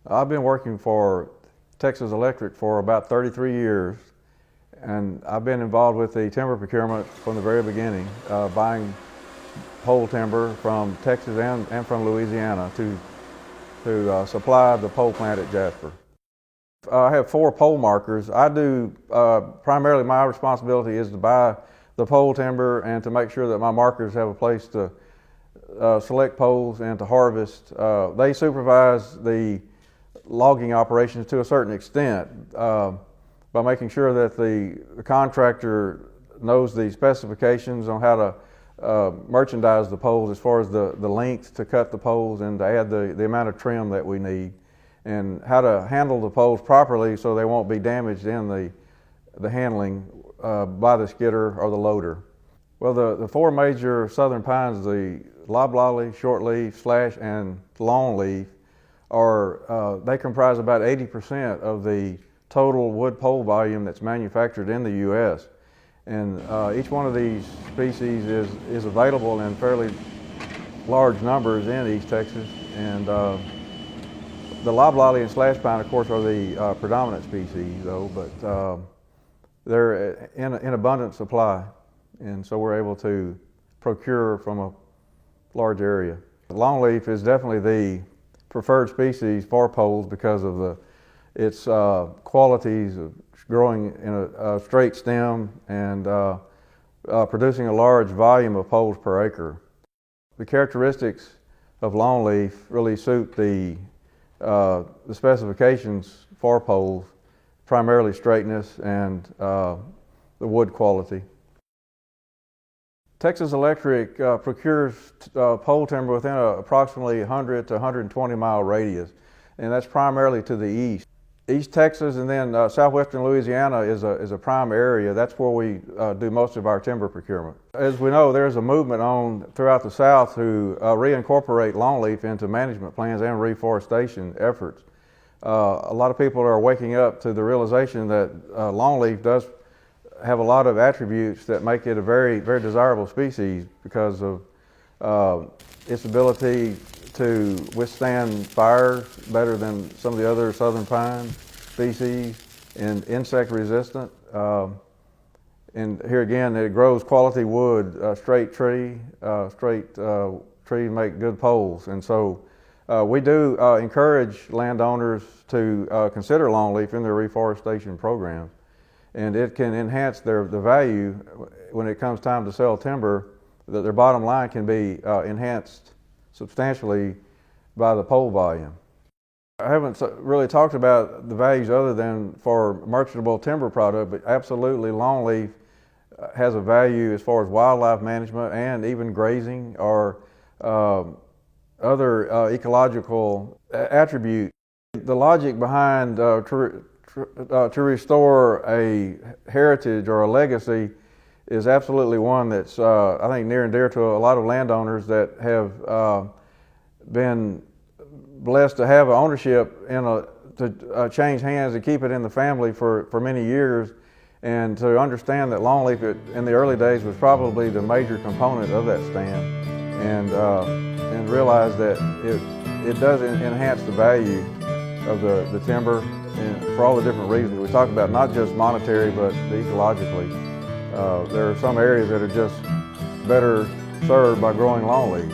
I've been working for Texas Electric for about 33 years, and I've been involved with the timber procurement from the very beginning, buying pole timber from Texas and from Louisiana to supply the pole plant at Jasper. I have 4 pole markers. I do, primarily my responsibility is to buy the pole timber and to make sure that my markers have a place to select poles and to harvest. They supervise the logging operations to a certain extent by making sure that the contractor knows the specifications on how to merchandise the poles as far as the length to cut the poles and to add the amount of trim that we need, and how to handle the poles properly so they won't be damaged in the handling by the skidder or the loader. Well, the 4 major southern pines, the loblolly, shortleaf, slash, and longleaf, they comprise about 80% of the total wood pole volume that's manufactured in the U.S. And each one of these species is available in fairly large numbers in East Texas. And the loblolly and slash pine, of course, are the predominant species, though, but they're in abundant supply, and so we're able to procure from a large area. Longleaf is definitely the preferred species for poles because of its qualities of growing in a straight stem and producing a large volume of poles per acre. The characteristics of longleaf really suit the specifications for poles, primarily straightness and the wood quality. Texas Electric procures pole timber within approximately 100 to 120 mile radius, and that's primarily to the east. East Texas and then southwestern Louisiana is a prime area. That's where we do most of our timber procurement. As we know, there's a movement on throughout the South to reincorporate longleaf into management plans and reforestation efforts. A lot of people are waking up to the realization that longleaf does have a lot of attributes that make it a very, very desirable species because of its ability to withstand fires better than some of the other southern pine species, and insect resistant. And here again, it grows quality wood, straight trees make good poles. And so we do encourage landowners to consider longleaf in their reforestation programs. And it can enhance the value when it comes time to sell timber, that their bottom line can be enhanced substantially by the pole volume. I haven't really talked about the values other than for merchantable timber product, but absolutely longleaf has a value as far as wildlife management and even grazing or other ecological attributes. The logic behind to restore a heritage or a legacy is absolutely one that's I think near and dear to a lot of landowners that have been blessed to have ownership to change hands and keep it in the family for many years, and to understand that longleaf in the early days was probably the major component of that stand, and realize that it does enhance the value of the timber, and for all the different reasons we talk about, not just monetary but ecologically. There are some areas that are just better served by growing longleaf.